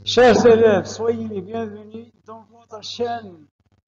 Chers élèves, soyez les bienvenus dans votre chaîne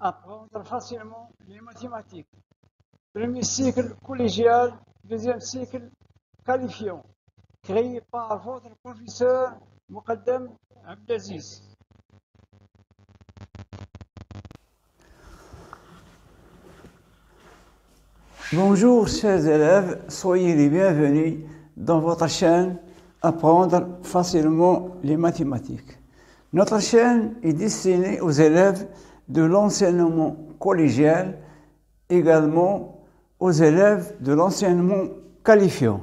Apprendre facilement les mathématiques. Premier cycle collégial, deuxième cycle qualifiant, créé par votre professeur Muqaddam Abdelaziz. Bonjour chers élèves, soyez les bienvenus dans votre chaîne Apprendre facilement les mathématiques. Notre chaîne est destinée aux élèves de l'enseignement collégial, également aux élèves de l'enseignement qualifiant.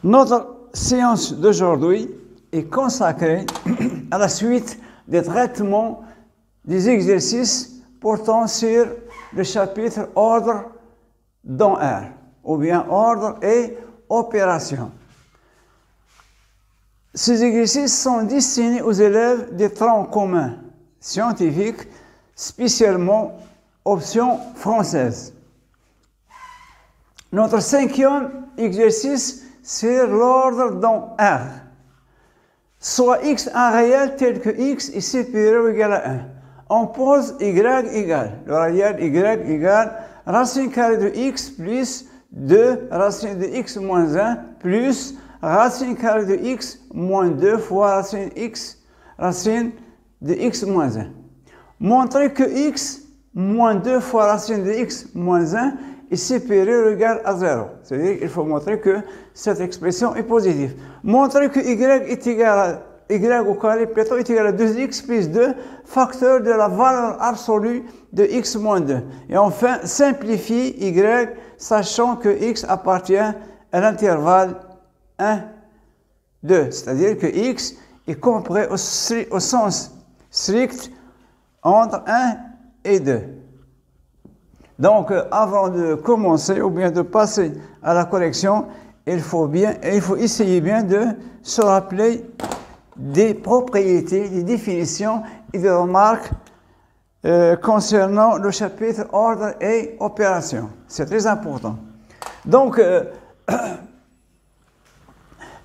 Notre séance d'aujourd'hui est consacrée à la suite des traitements des exercices portant sur le chapitre ordre dans R, ou bien ordre et opération. Ces exercices sont destinés aux élèves des troncs communs scientifiques, spécialement option française. Notre cinquième exercice, c'est l'ordre dans R. Soit x un réel tel que x est supérieur ou égal à 1. On pose y égale, le réel y égale racine carrée de x plus 2 racine de x moins 1 plus racine carrée de x moins 2 fois racine de x moins 1. Montrer que x moins 2 fois racine de x moins 1 est supérieur ou égal à 0. C'est-à-dire qu'il faut montrer que cette expression est positive. Montrer que y est égal à y au carré plutôt est égal à 2x plus 2, facteur de la valeur absolue de x moins 2. Et enfin, simplifie y, sachant que x appartient à l'intervalle 1, 2. C'est-à-dire que x est compris au sens strict entre 1 et 2. Donc, avant de commencer ou bien de passer à la correction, il faut essayer bien de se rappeler des propriétés, des définitions et des remarques concernant le chapitre ordre et opération. C'est très important. Donc,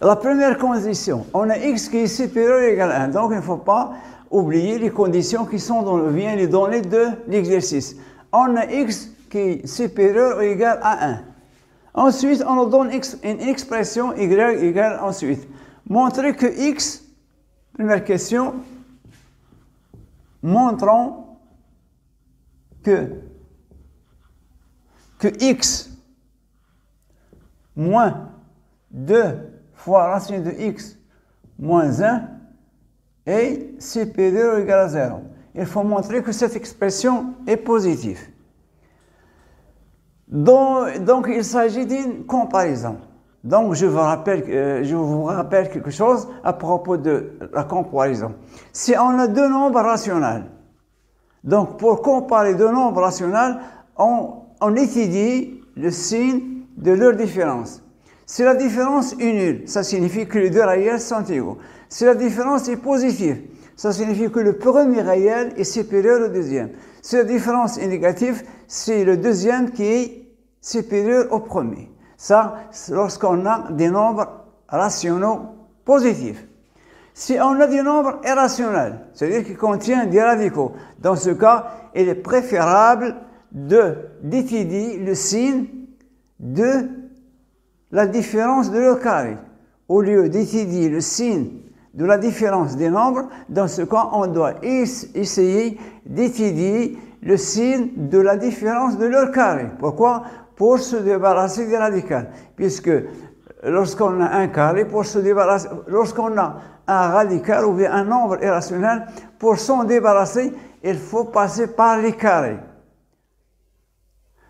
la première condition, on a x qui est supérieur ou égal à 1. Donc, il ne faut pas oublier les conditions qui sont dans les données de l'exercice. On a x qui est supérieur ou égal à 1. Ensuite, on nous donne une expression y égale ensuite. Montrer que x, première question, montrons que x moins 2 fois racine de x moins 1 est supérieur ou égal à 0. Il faut montrer que cette expression est positive. Donc il s'agit d'une comparaison. Donc je vous rappelle quelque chose à propos de la comparaison. Si on a deux nombres rationnels, donc pour comparer deux nombres rationnels, on étudie le signe de leur différence. Si la différence est nulle, ça signifie que les deux réels sont égaux. Si la différence est positive, ça signifie que le premier réel est supérieur au deuxième. Si la différence est négative, c'est le deuxième qui est supérieur au premier. Ça, lorsqu'on a des nombres rationaux positifs. Si on a des nombres irrationnels, c'est-à-dire qui contiennent des radicaux, dans ce cas, il est préférable d'étudier le signe de la différence de leur carré. Au lieu d'étudier le signe de la différence des nombres, dans ce cas, on doit essayer d'étudier le signe de la différence de leur carré. Pourquoi? Pour se débarrasser des radicales. Puisque lorsqu'on a un carré, lorsqu'on a un radical ou bien un nombre irrationnel, pour s'en débarrasser, il faut passer par les carrés.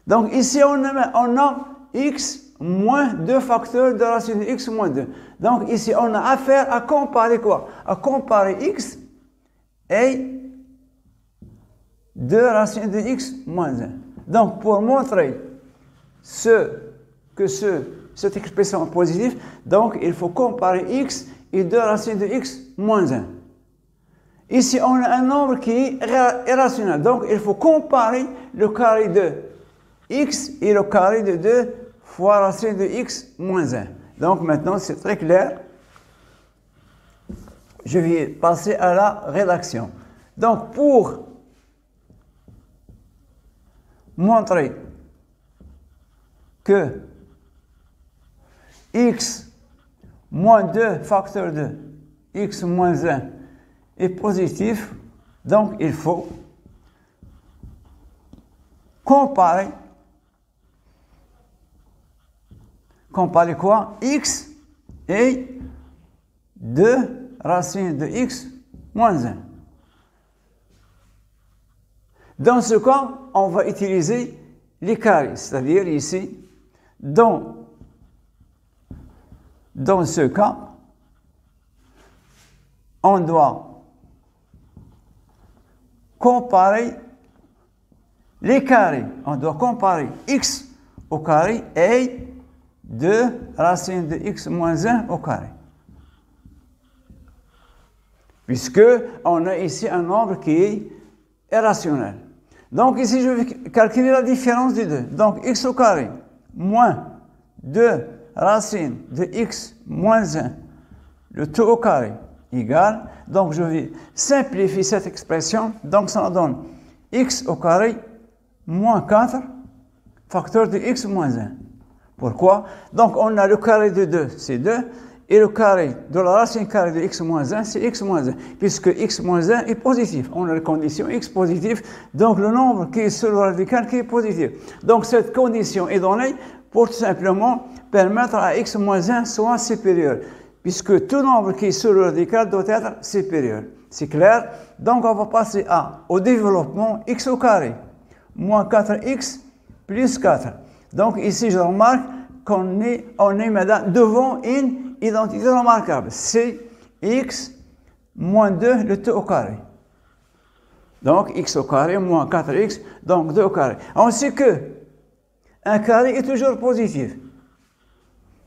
Donc ici, on a x moins 2 facteurs de racine de x moins 2. Donc ici, on a affaire à comparer quoi? À comparer x et 2 racines de x moins 1. Donc pour montrer cette expression positive, donc il faut comparer x et 2 racines de x moins 1. Ici, on a un nombre qui est irrationnel. Donc, il faut comparer le carré de x et le carré de 2 fois racine de x moins 1. Donc, maintenant, c'est très clair. je vais passer à la rédaction. Donc, pour montrer que x moins 2 facteur de x moins 1 est positif, donc il faut comparer quoi? X et 2 racines de x moins 1. Dans ce cas, on va utiliser les carrés, c'est-à-dire ici, dans ce cas, on doit comparer les carrés. On doit comparer x au carré et 2 racines de x moins 1 au carré. Puisque on a ici un nombre qui est irrationnel. Donc ici, je vais calculer la différence des deux. Donc x au carré moins 2 racines de x moins 1, le tout au carré, égale. Donc je vais simplifier cette expression. Donc ça donne x au carré moins 4 facteur de x moins 1. Pourquoi? Donc on a le carré de 2, c'est 2. Et le carré de la racine carrée de x moins 1, c'est x moins 1, puisque x moins 1 est positif. On a la condition x positive, donc le nombre qui est sur le radical qui est positif. Donc cette condition est donnée pour tout simplement permettre à x moins 1 soit supérieur, puisque tout nombre qui est sur le radical doit être supérieur. C'est clair? Donc on va passer au développement x au carré, moins 4x plus 4. Donc ici je remarque qu'on est maintenant devant une identité remarquable, c'est x moins 2 le tout au carré. Donc x au carré moins 4x, donc 2 au carré. On sait que un carré est toujours positif.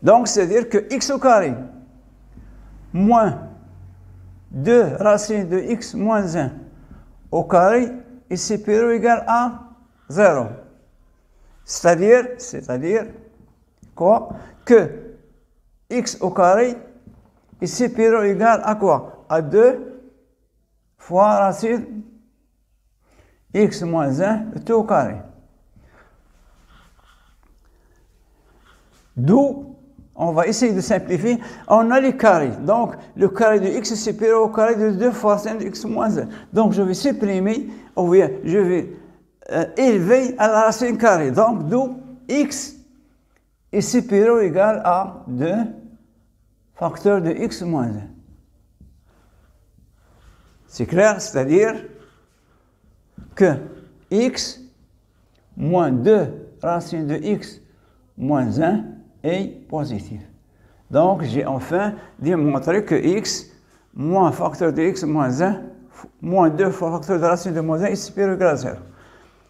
Donc c'est-à-dire que x au carré moins 2 racines de x moins 1 au carré est supérieur ou égal à 0. C'est-à-dire quoi? Que x au carré est supérieur ou égal à quoi? À 2 fois racine x moins 1, le tout au carré. D'où, on va essayer de simplifier, on a les carrés. Donc, le carré de x est supérieur au carré de 2 fois racine de x moins 1. Donc, je vais supprimer, ou bien, je vais élever à la racine carrée. Donc, d'où x est supérieur ou égal à 2 facteur de x moins 1. C'est clair? C'est-à-dire que x moins 2 racines de x moins 1 est positif. Donc, j'ai enfin démontré que x moins facteur de x moins 1, moins 2 fois facteur de racine de moins 1 est supérieur ou égal à 0.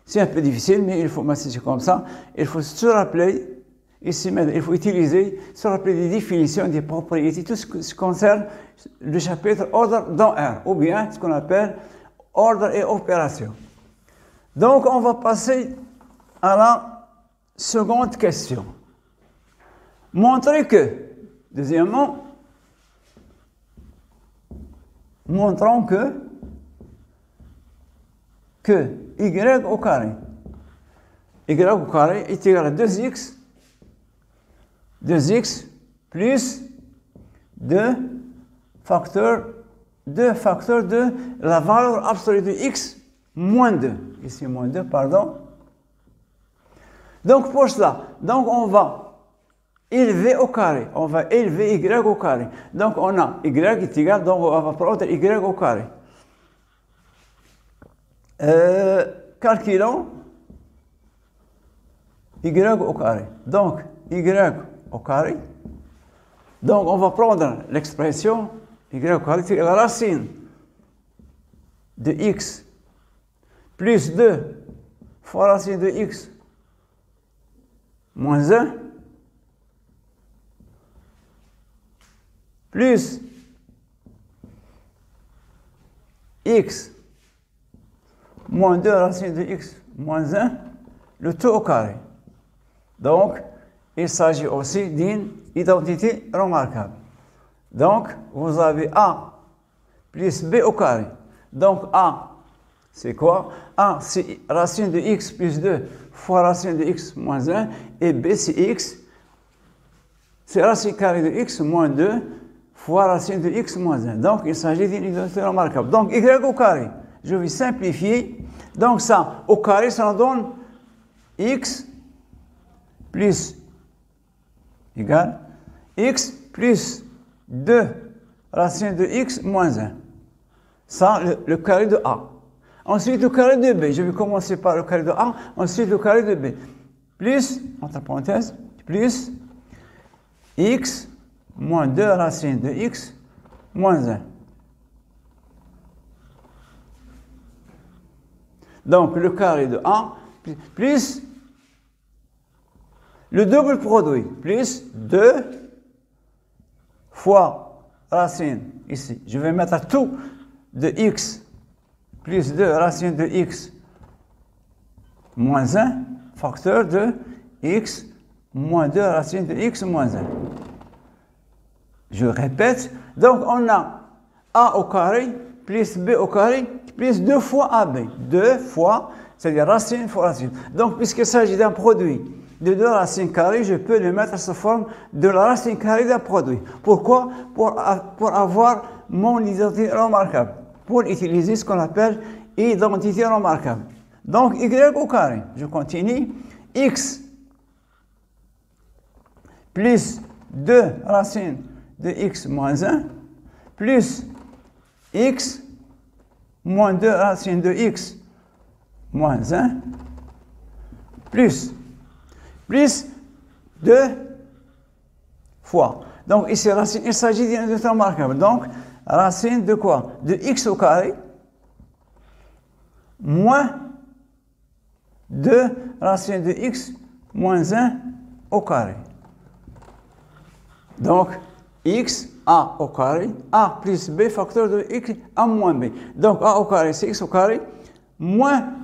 C'est un peu difficile, mais il faut m'assister comme ça. Il faut se rappeler. Ici, il faut se rappeler des définitions, des propriétés, tout ce qui concerne le chapitre ordre dans R, ou bien ce qu'on appelle ordre et opération. Donc, on va passer à la seconde question. Montrer que, deuxièmement, montrons que y au carré est égal à 2x plus 2 facteurs de la valeur absolue de x moins 2. Ici, moins 2, pardon. Donc, pour cela, on va élever au carré. On va élever y au carré. Donc, on a y est égal, donc on va prendre y au carré. Calculons y au carré. Donc, y au carré. Donc, on va prendre l'expression y au carré, c'est la racine de x plus 2 fois racine de x moins 1 plus x moins 2 racine de x moins 1, le tout au carré. Donc, il s'agit aussi d'une identité remarquable. Donc, vous avez A plus b au carré. Donc a, c'est quoi? A, c'est racine de x plus 2 fois racine de x moins 1. Et b, c'est x. C'est racine carrée de x moins 2 fois racine de x moins 1. Donc, il s'agit d'une identité remarquable. Donc, y au carré. Je vais simplifier. Donc, ça, au carré, ça nous donne x plus égale x plus 2 racine de x moins 1. Ça, le carré de A. Ensuite, le carré de B. Je vais commencer par le carré de A, ensuite le carré de B. Plus, entre parenthèses, plus x moins 2 racine de x moins 1. Donc, le carré de A plus le double produit, plus 2 fois racine, ici. Je vais mettre tout de x plus 2 racine de x moins 1, facteur de x moins 2 racine de x moins 1. Je répète, donc on a a au carré plus b au carré plus 2 fois ab. 2 fois, c'est-à-dire racine fois racine. Donc, puisqu'il s'agit d'un produit de 2 racines carrées, je peux le mettre sous forme de la racine carrée d'un produit. Pourquoi? Pour avoir mon identité remarquable. Pour utiliser ce qu'on appelle identité remarquable. Donc, y au carré. Je continue. X plus 2 racines de x moins 1 plus x moins 2 racines de x moins 1 plus 2 fois. Donc ici, racine, il s'agit d'une identité remarquable. Donc, racine de quoi? De x au carré moins 2 racine de x moins 1 au carré. Donc, x, a au carré, a plus b facteur de x, a moins b. Donc, a au carré, c'est x au carré, moins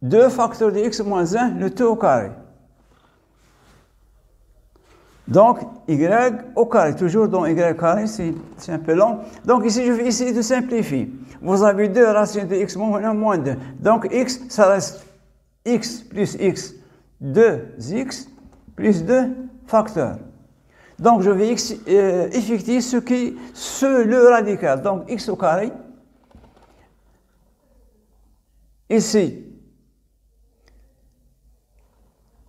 2 facteurs de x moins 1, le tout au carré. Donc, y au carré, toujours dans y au carré, c'est un peu long. Donc, ici, je vais essayer de simplifier. Vous avez 2 racines de x moins 1 moins 2. Donc, x, ça reste x plus x, 2x, plus 2 facteurs. Donc, je vais effectuer le radical. Donc, x au carré. Ici,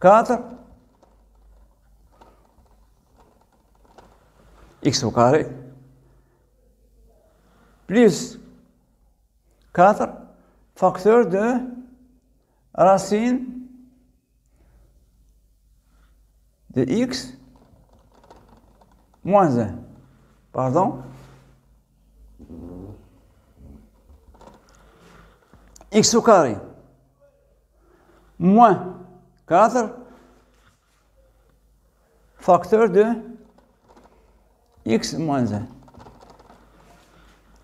4. X au carré. Plus 4. Facteur de racine de x moins 1. Pardon. X au carré. Moins 4. Facteur de x moins 1.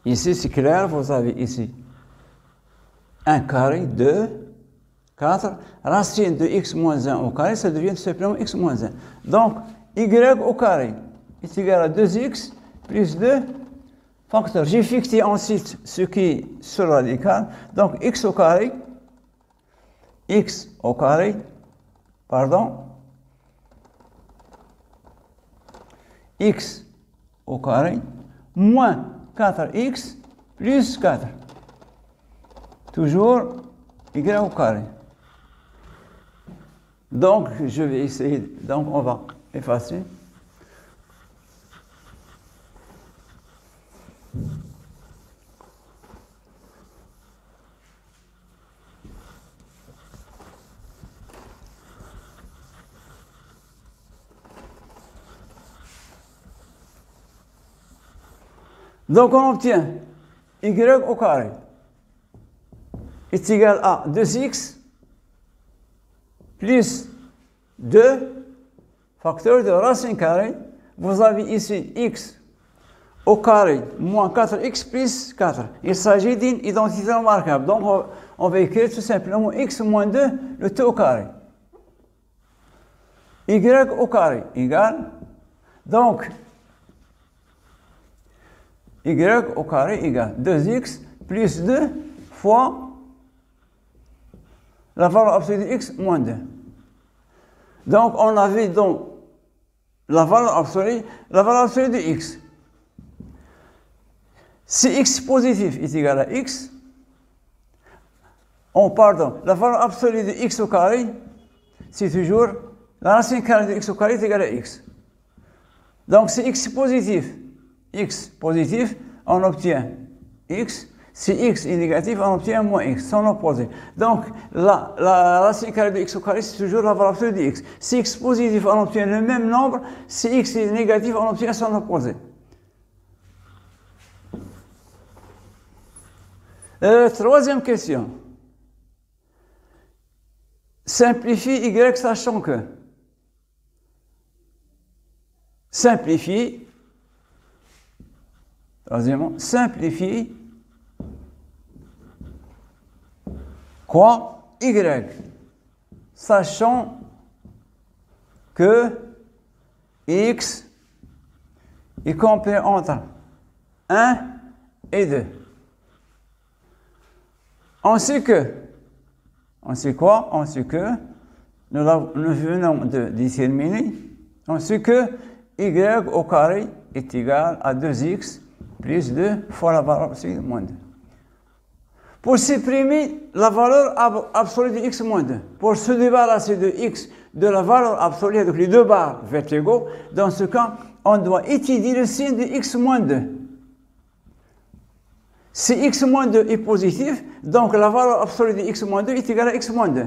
Ici, c'est clair, vous avez ici 1 carré, 2, 4. Racine de x moins 1 au carré, ça devient tout simplement x moins 1. Donc, y au carré est égal à 2x plus 2 facteurs. J'effectue ensuite ce qui est sur le radical. Donc, x au carré, x au carré, moins 4x plus 4. Toujours y au carré. Donc, je vais essayer. Donc, on va effacer. Donc, on obtient y au carré est égal à 2x plus 2 facteur de racine carrée. Vous avez ici x au carré moins 4x plus 4. Il s'agit d'une identité remarquable. Donc, on va écrire tout simplement x moins 2, le tout au carré. Y au carré égale. Donc, y au carré égale 2x plus 2 fois la valeur absolue de x moins 2. Donc, on avait donc la valeur absolue de x. Si x positif est égal à x, la valeur absolue de x au carré, c'est toujours la racine carrée de x au carré est égale à x. Donc, si x positif, on obtient x. Si x est négatif, on obtient moins x, son opposé. Donc, la racine carrée de x au carré, c'est toujours la valeur absolue de x. Si x positif, on obtient le même nombre. Si x est négatif, on obtient son opposé. Troisième question. Simplifie y sachant que. Troisièmement, simplifie quoi y, sachant que x est compris entre 1 et 2. On sait que nous venons de déterminer, on sait que y au carré est égal à 2x plus 2 fois la valeur absolue de moins 2. Pour supprimer la valeur absolue de x moins 2, pour se débarrasser de x, de la valeur absolue avec les deux barres verticaux, dans ce cas, on doit étudier le signe de x moins 2. Si x moins 2 est positif, donc la valeur absolue de x moins 2 est égale à x moins 2.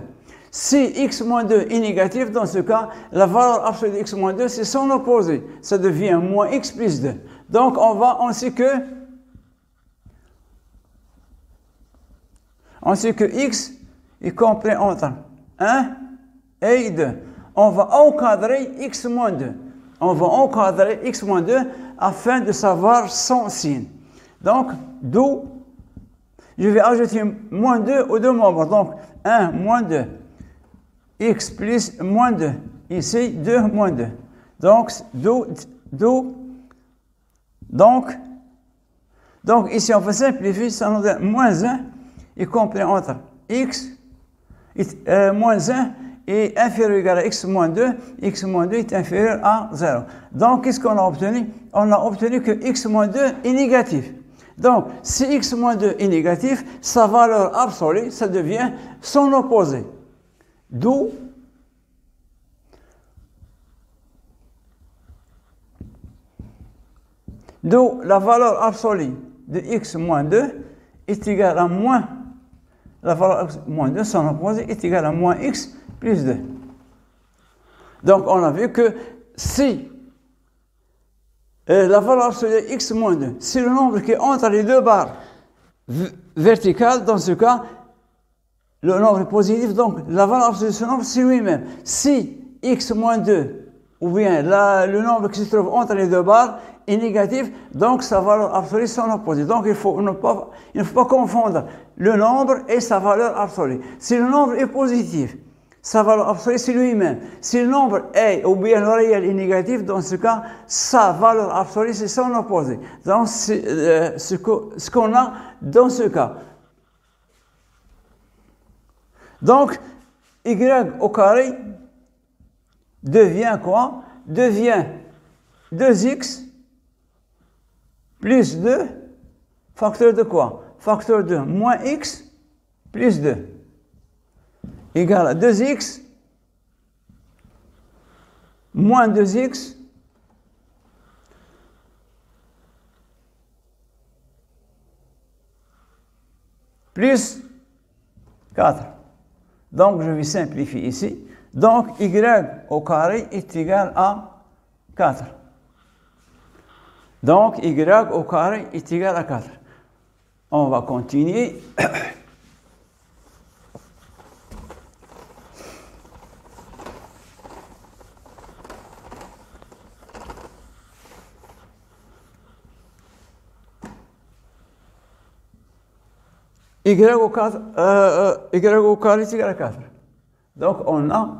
Si x moins 2 est négatif, dans ce cas, la valeur absolue de x moins 2, c'est son opposé. Ça devient moins x plus 2. Donc, on sait que x est compris entre 1 et 2. On va encadrer x moins 2. Afin de savoir son signe. Donc, d'où je vais ajouter moins 2 aux deux membres. Donc, 1 moins 2. X plus moins 2. Ici, 2 moins 2. Donc, donc, ici, on va simplifier. Ça nous donne moins 1 est compris entre x moins 1 est inférieur ou égal à x moins 2. X moins 2 est inférieur à 0. Donc, qu'est-ce qu'on a obtenu? On a obtenu que x moins 2 est négatif. Donc, si x moins 2 est négatif, sa valeur absolue, ça devient son opposé. D'où la valeur absolue de x moins 2 est égale à moins, la valeur moins 2, son opposé, est égale à moins x plus 2. Donc, on a vu que si la valeur absolue de x moins 2, c'est le nombre qui est entre les deux barres verticales, dans ce cas, le nombre est positif, donc la valeur absolue de ce nombre, c'est lui-même. Si x moins 2, ou bien le nombre qui se trouve entre les deux barres, est négatif, donc sa valeur absolue, c'est son opposé. Donc il ne faut pas confondre le nombre et sa valeur absolue. Si le nombre est positif, sa valeur absolue, c'est lui-même. Si le nombre est, ou bien le réel est négatif, dans ce cas, sa valeur absolue, c'est son opposé. Donc, c'est ce qu'on a dans ce cas. Donc, y au carré devient quoi? Devient 2x plus 2, facteur de quoi? Facteur de moins x plus 2. Égal à 2x moins 2x plus 4. Donc, je vais simplifier ici. Donc, y au carré est égal à 4. Donc, y au carré est égal à 4. On va continuer. Y au carré est égal à 4. Donc, on a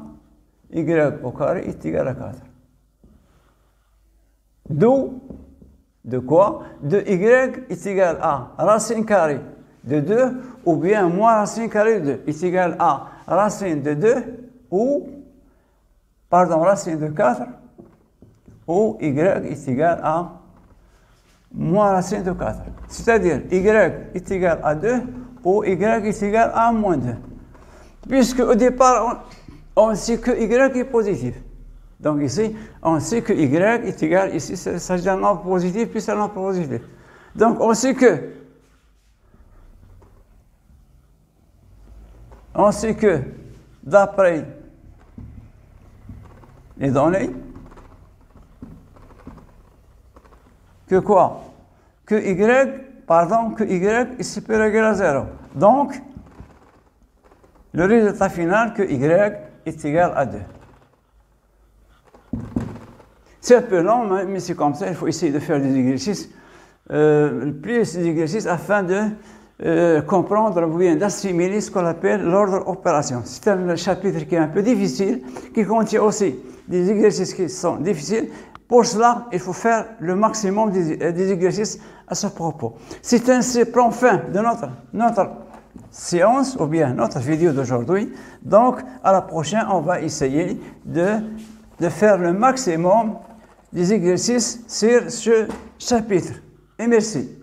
y au carré est égal à 4. D'où De quoi? De y est égal à racine carrée de 2 ou bien moins racine carrée de 2 est égal à racine de 2 ou, pardon, racine de 4 ou y est égal à moins racine de 4. C'est-à-dire y est égal à 2 ou y est égal à moins 2. Puisque au départ, on sait que y est positif. Donc ici, on sait que y est égal, ici, il s'agit d'un nombre positif plus un nombre positif. Donc on sait que d'après les données, que quoi? Que y est supérieur ou égal à 0. Donc, le résultat final, que y est égal à 2. C'est un peu long, mais c'est comme ça, il faut essayer de faire des exercices, plus d'exercices afin de comprendre ou bien d'assimiler ce qu'on appelle l'ordre opération. C'est un chapitre qui est un peu difficile, qui contient aussi des exercices qui sont difficiles. Pour cela, il faut faire le maximum des exercices à ce propos. C'est ainsi prend fin de notre séance ou bien notre vidéo d'aujourd'hui. Donc, à la prochaine, on va essayer de faire le maximum des exercices sur ce chapitre. Et merci.